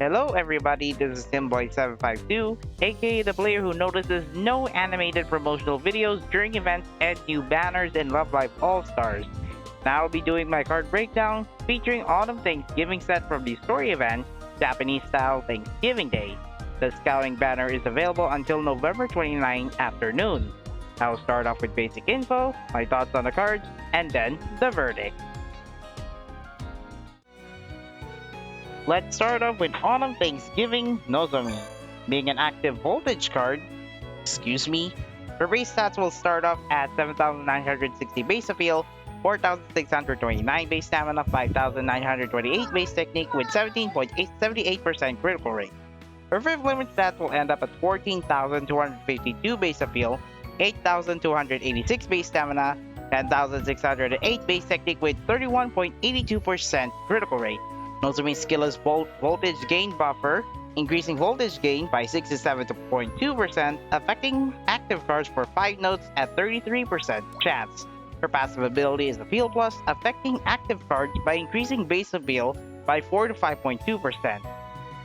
Hello everybody, this is TinBoy752, aka the player who notices no animated promotional videos during events and new banners in Love Live All-Stars. Now I'll be doing my card breakdown featuring Autumn Thanksgiving set from the story event, Japanese style Thanksgiving Day. The scouting banner is available until November 29 afternoon. I'll start off with basic info, my thoughts on the cards, and then the verdict. Let's start off with Autumn Thanksgiving Nozomi. Being an active voltage card, her base stats will start off at 7,960 base appeal, 4,629 base stamina, 5,928 base technique with 17.78% critical rate. Her fifth limit stats will end up at 14,252 base appeal, 8,286 base stamina, 10,608 base technique with 31.82% critical rate. Nozomi's skill is voltage gain buffer, increasing voltage gain by 67.2%, affecting active cards for 5 notes at 33% chance. Her passive ability is Appeal Plus, affecting active cards by increasing base appeal by 4 to 5.2%.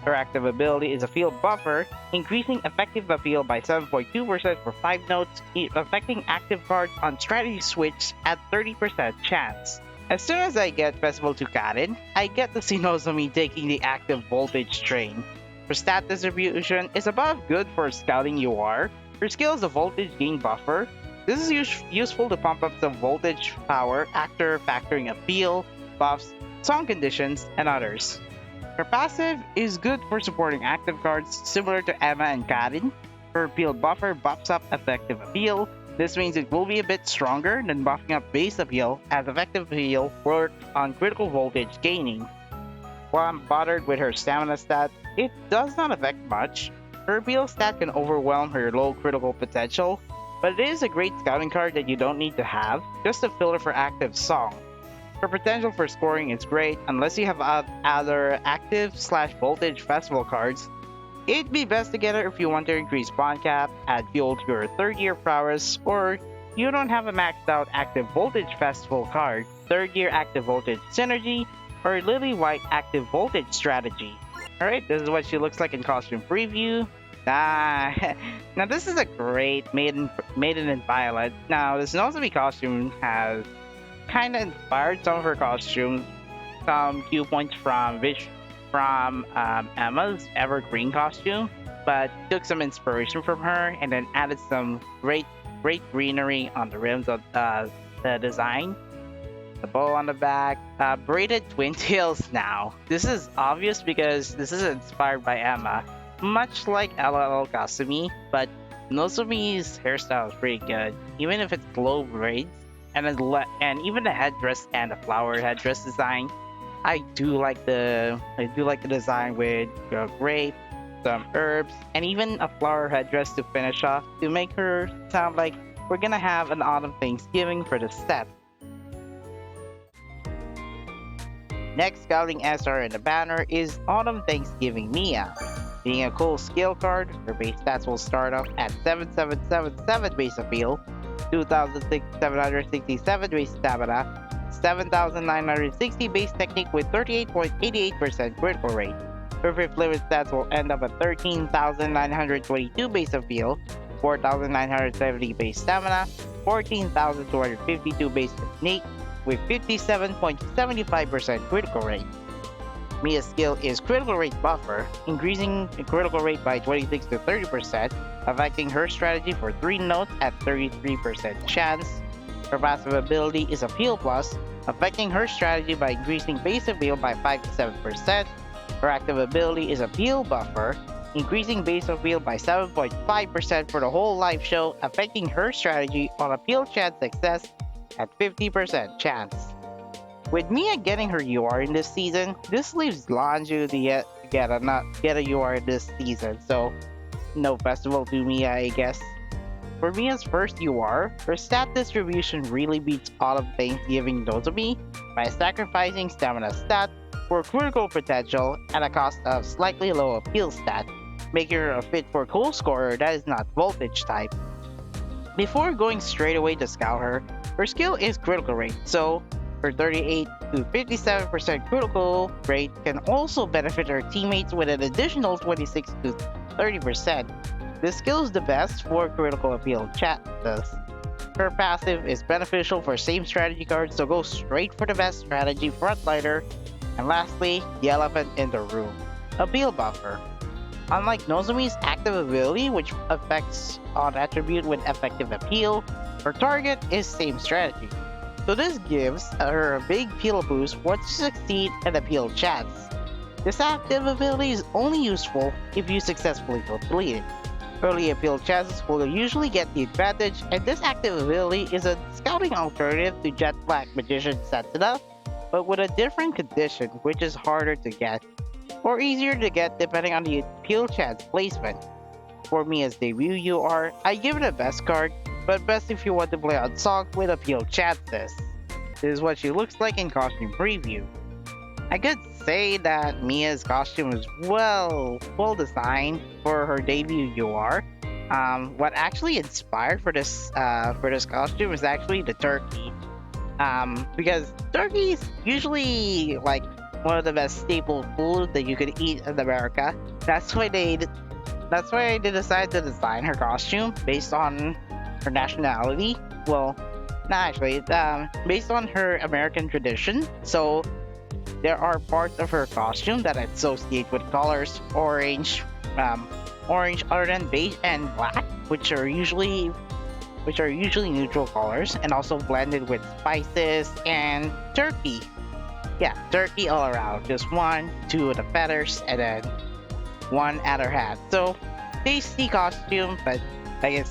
Her active ability is a Field Buffer, increasing effective appeal by 7.2% for 5 notes, affecting active cards on strategy switch at 30% chance. As soon as I get Festival to Karin, I get to see Nozomi taking the active voltage train. Her stat distribution is above good for scouting UR. Her skill is a voltage gain buffer. This is useful to pump up some voltage power after factoring appeal, buffs, song conditions, and others. Her passive is good for supporting active cards similar to Emma and Karin. Her appeal buffer buffs up effective appeal. This means it will be a bit stronger than buffing up base appeal, as effective appeal works on critical voltage gaining. While I'm bothered with her stamina stat, it does not affect much. Her appeal stat can overwhelm her low critical potential, but it is a great scouting card that you don't need to have, just a filler for active song. Her potential for scoring is great unless you have other active/voltage festival cards. It'd be best to get her if you want to increase bond cap, add fuel to your 3rd year prowess, or you don't have a maxed out active voltage festival card, 3rd year active voltage synergy, or Lily White active voltage strategy. Alright, this is what she looks like in costume preview. Now this is a great Maiden in Violet. Now this Nozomi costume has kinda inspired some of her costumes, some cue points from Emma's evergreen costume, but took some inspiration from her and then added some great greenery on the rims of the design. The bow on the back, braided twin tails now. This is obvious because this is inspired by Emma, much like LLL Kasumi, but Nozomi's hairstyle is pretty good, even if it's low braids, and even the headdress and the flower headdress design. I do like the design with grape, some herbs, and even a flower headdress to finish off to make her sound like we're gonna have an autumn Thanksgiving for the set. Next scouting SR in the banner is Autumn Thanksgiving Mia. Being a cool skill card, her base stats will start off at 7777 base appeal, 2,767 base stamina, 7,960 base technique with 38.88% critical rate. Her fifth limit stats will end up at 13,922 base appeal, 4,970 base stamina, 14,252 base technique with 57.75% critical rate. Mia's skill is Critical Rate Buffer, increasing the critical rate by 26 to 30%, affecting her strategy for 3 notes at 33% chance. Her passive ability is Appeal Plus, affecting her strategy by increasing base appeal by 5 to 7%. Her active ability is Appeal Buffer, increasing base appeal by 7.5% for the whole live show, affecting her strategy on appeal chance success at 50% chance. With Mia getting her UR in this season, this leaves Lanju to get a UR this season, so no festival to Mia, I guess. For Mia's first UR, her stat distribution really beats Autumn Thanksgiving Nozomi by sacrificing stamina stat for critical potential at a cost of slightly low appeal stat, making her a fit for cool scorer that is not voltage type. Before going straight away to scout her skill is critical rate, so her 38 to 57% critical rate can also benefit her teammates with an additional 26 to 30%. This skill is the best for critical appeal chances. Her passive is beneficial for same strategy cards, so go straight for the best strategy frontliner. And lastly, the elephant in the room, appeal buffer. Unlike Nozomi's active ability, which affects on attribute with effective appeal, her target is same strategy. So this gives her a big appeal boost once you succeed in appeal chats. This active ability is only useful if you successfully complete it. Early appeal chances will usually get the advantage, and this active ability is a scouting alternative to Jet Black Magician Sentinel, but with a different condition, which is harder to get, or easier to get depending on the appeal chance placement. For me as debut UR, I give it a best card, but best if you want to play on song with appeal chances. This is what she looks like in costume preview. I could say that Mia's costume is well designed for her debut UR. What actually inspired for this costume is actually the turkey. Because turkey is usually like one of the best staple food that you could eat in America. That's why they decided to design her costume based on her nationality. Well, not actually, based on her American tradition. So there are parts of her costume that I associate with colors orange, other than beige and black, which are usually neutral colors, and also blended with spices and turkey. Yeah, turkey all around. Just one, two of the feathers, and then one at her hat. So tasty costume, but I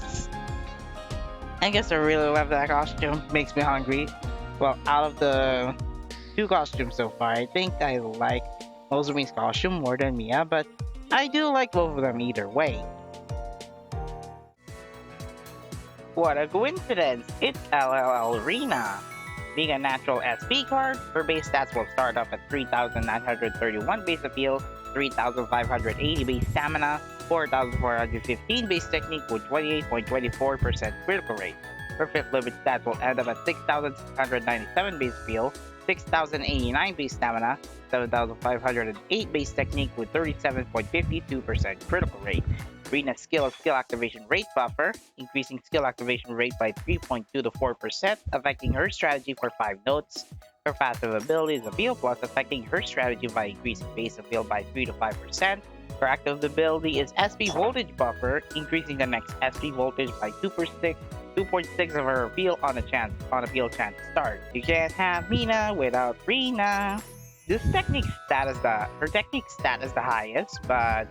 guess I really love that costume. Makes me hungry. Well, out of the two costumes so far, I think I like Nozomi's costume more than Mia, but I do like both of them either way. What a coincidence! It's Rina. Being a natural SP card, her base stats will start off at 3,931 base appeal, 3,580 base stamina, 4,415 base technique with 28.24% critical rate. Her 5th limit stats will end up at 6,697 base appeal, 6,089 base stamina, 7,508 base technique with 37.52% critical rate. Rina's skill activation rate buffer, increasing skill activation rate by 3.2 to 4%, affecting her strategy for 5 notes. Her passive ability is Appeal Plus, affecting her strategy by increasing base appeal by 3 to 5%. Her active ability is SP Voltage Buffer, increasing the next SP voltage by 2.6 of her appeal on appeal chance start. You can't have Mina without Rina. Her technique stat is the highest, but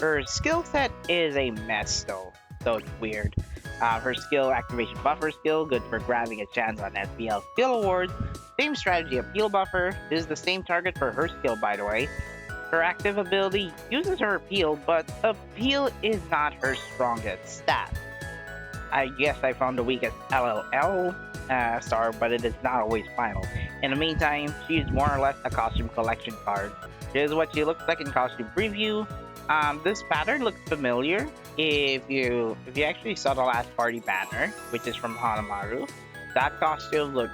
her skill set is a mess though, so it's weird. Her skill activation buffer skill, good for grabbing a chance on SPL skill awards. Same strategy appeal buffer, this is the same target for her skill by the way. Her active ability uses her appeal, but appeal is not her strongest stat. I guess I found the weakest LLL star, but it is not always final. In the meantime, she's more or less a costume collection card. Here's what she looks like in costume preview. This pattern looks familiar if you actually saw the last party banner, which is from Hanamaru. The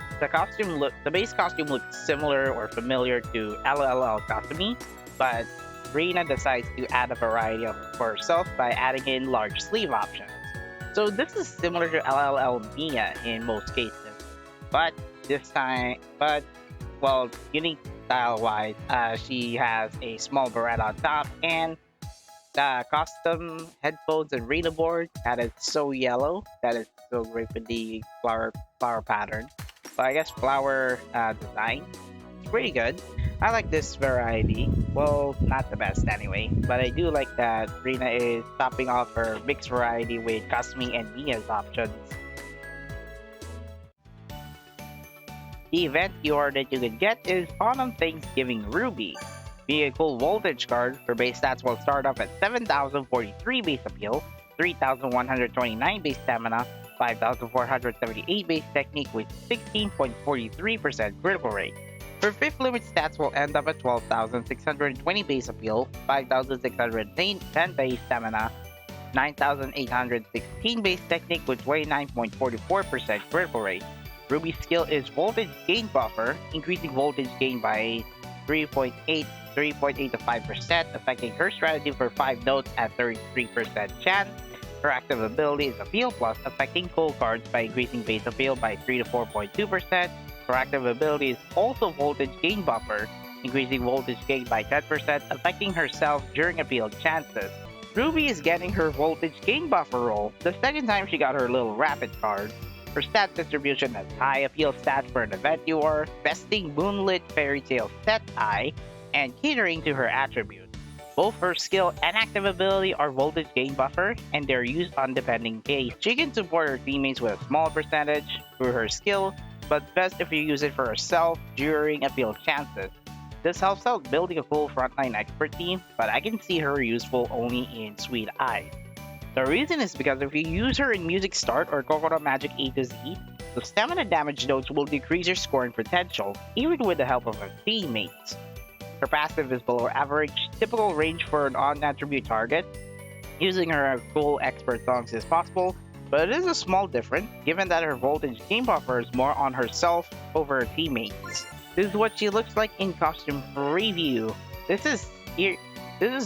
base costume looks similar or familiar to LLL Kasumi, but Rina decides to add a variety for herself by adding in large sleeve options. So this is similar to LLL Mia in most cases, but unique style-wise, she has a small barrette on top and custom headphones and reader board that is so yellow, that is so great with the flower pattern. But I guess flower design, it's pretty good. I like this variety. Well, not the best anyway, but I do like that Rina is topping off her mixed variety with Kasumi and Mia's options. The event card that you can get is Autumn Thanksgiving Ruby. Being a cool voltage card, her base stats will start off at 7,043 base appeal, 3,129 base stamina, 5,478 base technique with 16.43% critical rate. Her 5th limit stats will end up at 12,620 base appeal, 5,610 base stamina, 9,816 base technique with 29.44% critical rate. Ruby's skill is voltage gain buffer, increasing voltage gain by 3.8 to 5%, affecting her strategy for 5 notes at 33% chance. Her active ability is Appeal Plus, affecting cold cards by increasing base appeal by 3 to 4.2%. Her active ability is also voltage gain buffer, increasing voltage gain by 10%, affecting herself during appeal chances. Ruby is getting her voltage gain buffer roll, the second time she got her little rapid card. Her stat distribution has high appeal stats for an event you are, besting Moonlit Fairy Tale Set Eye, and catering to her attribute. Both her skill and active ability are voltage gain buffer, and they're used on depending case. She can support her teammates with a small percentage through her skill, but best if you use it for herself during appeal chances. This helps out building a full frontline expert team, but I can see her useful only in Sweet Eyes. The reason is because if you use her in Music Start or Kokoro Magic A to Z, the stamina damage notes will decrease your scoring potential, even with the help of her teammates. Her passive is below average, typical range for an on-attribute target. Using her full expert songs is possible, but it is a small difference given that her voltage game buffer is more on herself over her teammates. This is what she looks like in costume preview. This is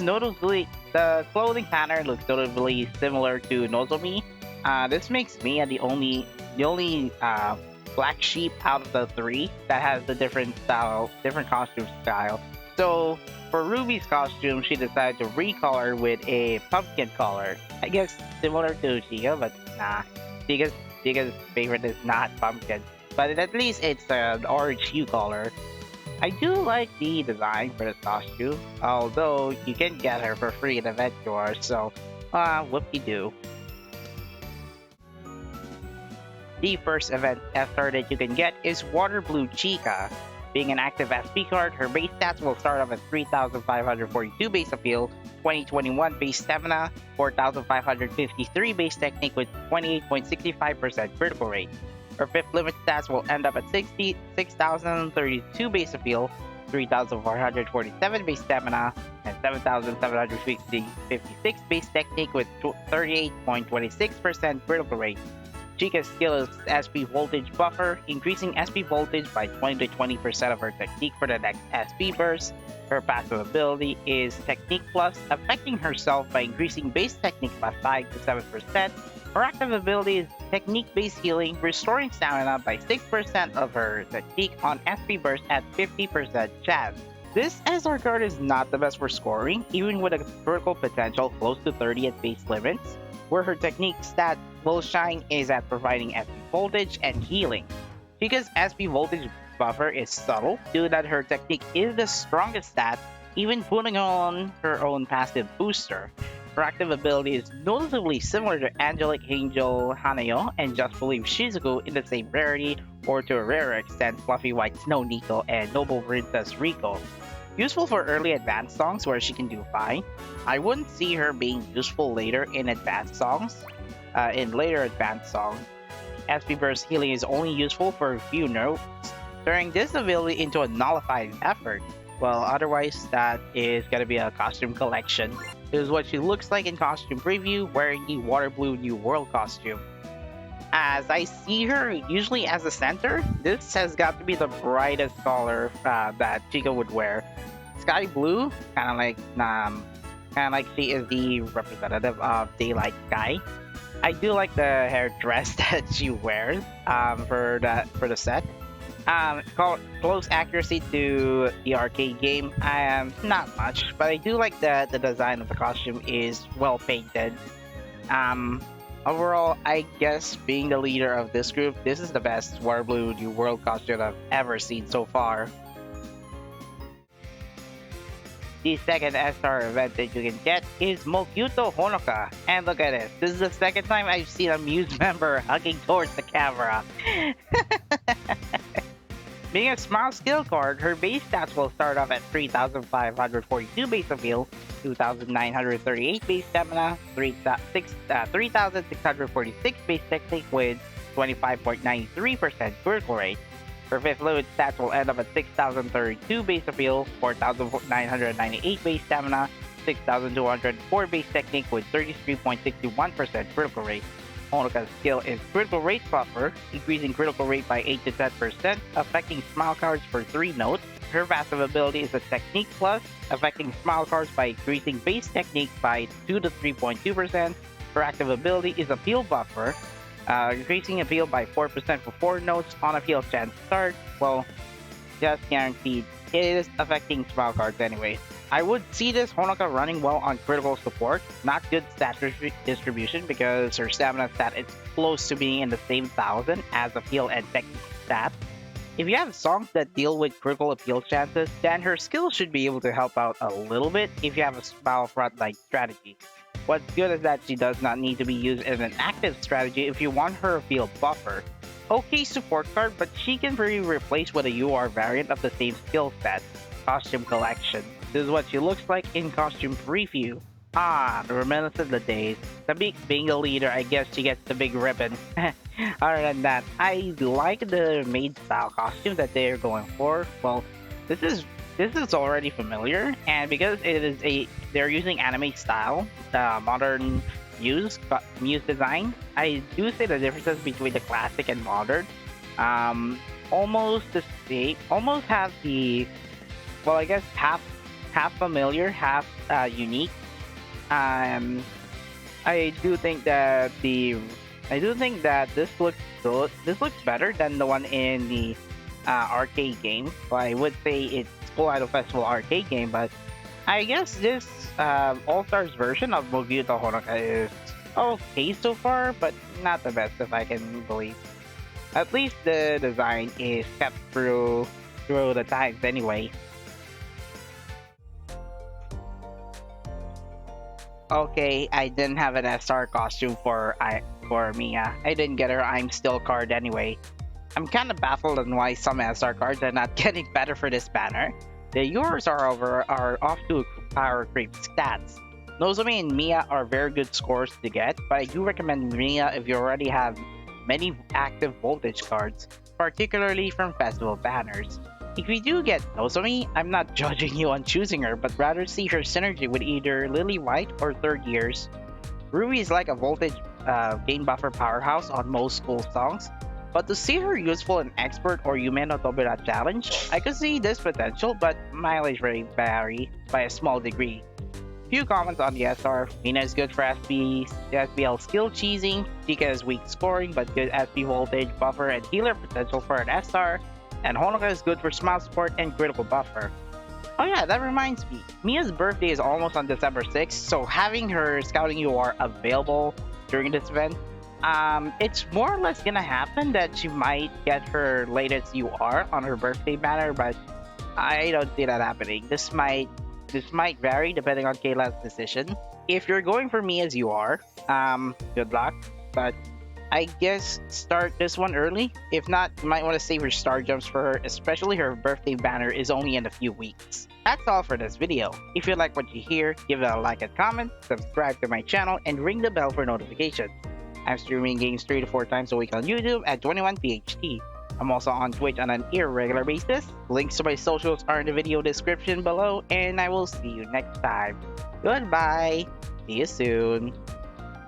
notably, the clothing pattern looks notably similar to Nozomi. This makes Mia the only black sheep out of the three that has the different costume style. So for Ruby's costume, she decided to recolor with a pumpkin color. I guess similar to Chika, but nah. Chika's favorite is not pumpkin. But at least it's an orange hue color. I do like the design for this costume, although you can get her for free in Event Tour, so whoop-de-doo. The first event star that you can get is Water Blue Chika. Being an active SP card, her base stats will start off at 3,542 base appeal, 2021 base stamina, 4,553 base technique with 28.65% critical rate. Her fifth limit stats will end up at 6,032 base appeal, 3,447 base stamina, and 7,756 base technique with 38.26% critical rate. Chika's skill is SP voltage buffer, increasing SP voltage by 20 to 20% of her technique for the next SP burst. Her passive ability is Technique Plus, affecting herself by increasing base technique by 5 to 7%. Her active ability is Technique-based healing, restoring stamina by 6% of her technique on SP burst at 50% chance. This SR card is not the best for scoring, even with a critical potential close to 30 at base limits. Where her technique stat will shine is at providing SP voltage and healing. Chika's SP voltage buffer is subtle due that her technique is the strongest stat, even putting on her own passive booster. Her active ability is noticeably similar to Angelic Angel Hanayo and Just Believe Shizuku in the same rarity, or to a rarer extent Fluffy White Snow Nico and Noble Princess Rico. Useful for early advanced songs where she can do fine. I wouldn't see her being useful later in advanced songs. Later advanced songs, SP Burst healing is only useful for a few notes, turning this ability into a nullified effort. Well, otherwise that is gonna be a costume collection. This is what she looks like in costume preview, wearing the Water Blue New World costume. As I see her usually as a center, this has got to be the brightest color that Chika would wear. Sky blue, kind of like she is the representative of Daylight Sky. I do like the hair dress that she wears for the set. Close accuracy to the arcade game, not much, but I do like that the design of the costume is well painted. Overall, I guess being the leader of this group, this is the best Water Blue New World costume I've ever seen so far. The second SR event that you can get is Mokyuto Honoka. And look at this. This is the second time I've seen a Muse member hugging towards the camera. Being a small skill card, her base stats will start off at 3,542 base appeal, 2,938 base stamina, 3,646 base technique with 25.93% critical rate. Her fifth limit stats will end up at 6,032 base appeal, 4,998 base stamina, 6,204 base technique with 33.61% critical rate. Honoka's skill is critical rate buffer, increasing critical rate by 8 to 10%, affecting smile cards for 3 notes. Her passive ability is a technique plus, affecting smile cards by increasing base technique by 2 to 3.2%. Her active ability is appeal buffer, increasing appeal by 4% for 4 notes on appeal chance start. Well, just guaranteed. It is affecting smile cards anyway. I would see this Honoka running well on critical support, not good stat distribution because her stamina stat is close to being in the same thousand as appeal and technique stat. If you have songs that deal with critical appeal chances, then her skill should be able to help out a little bit if you have a spell front like strategy. What's good is that she does not need to be used as an active strategy if you want her appeal buffer. Okay support card, but she can be replaced with a UR variant of the same skill set. Costume collection. This is what she looks like in costume preview. Ah, the reminiscence of the days. The big bingo leader, I guess she gets the big ribbon. Other than that, I like the maid style costume that they're going for. Well, this is already familiar, and because they're using anime style, modern Muse design, I do see the differences between the classic and modern. Almost the same, almost have the, well, I guess half familiar, half unique. I do think that this looks good. This looks better than the one in the arcade game. Well, I would say it's Full Idol Festival arcade game, but I guess this All Stars version of Mogyuto Honoka is okay so far, but not the best if I can believe. At least the design is kept through the times anyway. Okay, I didn't have an SR costume for Mia. I didn't get her I'm Still card anyway. I'm kind of baffled on why some SR cards are not getting better for this banner. The yours are off to power creep stats. Nozomi and Mia are very good scores to get, but I do recommend Mia if you already have many active voltage cards, particularly from festival banners. If you do get Nozomi, I'm not judging you on choosing her, but rather see her synergy with either Lily White or Third Years. Ruby is like a voltage gain buffer powerhouse on most school songs, but to see her useful in Expert or Yume no Tobira Challenge, I could see this potential, but mileage may vary by a small degree. Few comments on the SR. Rina is good for SPL skill cheesing, Chika is weak scoring but good SP voltage, buffer, and healer potential for an SR, and Honoka is good for smile support and critical buffer. Oh yeah, that reminds me. Mia's birthday is almost on December 6th, so having her scouting UR available during this event, it's more or less gonna happen that she might get her latest UR on her birthday banner, but I don't see that happening. This might vary depending on Kayla's decision. If you're going for Mia's UR, good luck, but I guess start this one early. If not, you might want to save your star jumps for her, especially her birthday banner is only in a few weeks. That's all for this video. If you like what you hear, give it a like and comment, subscribe to my channel, and ring the bell for notifications. I'm streaming games 3 to 4 times a week on YouTube at 21PHT. I'm also on Twitch on an irregular basis. Links to my socials are in the video description below, and I will see you next time. Goodbye. See you soon.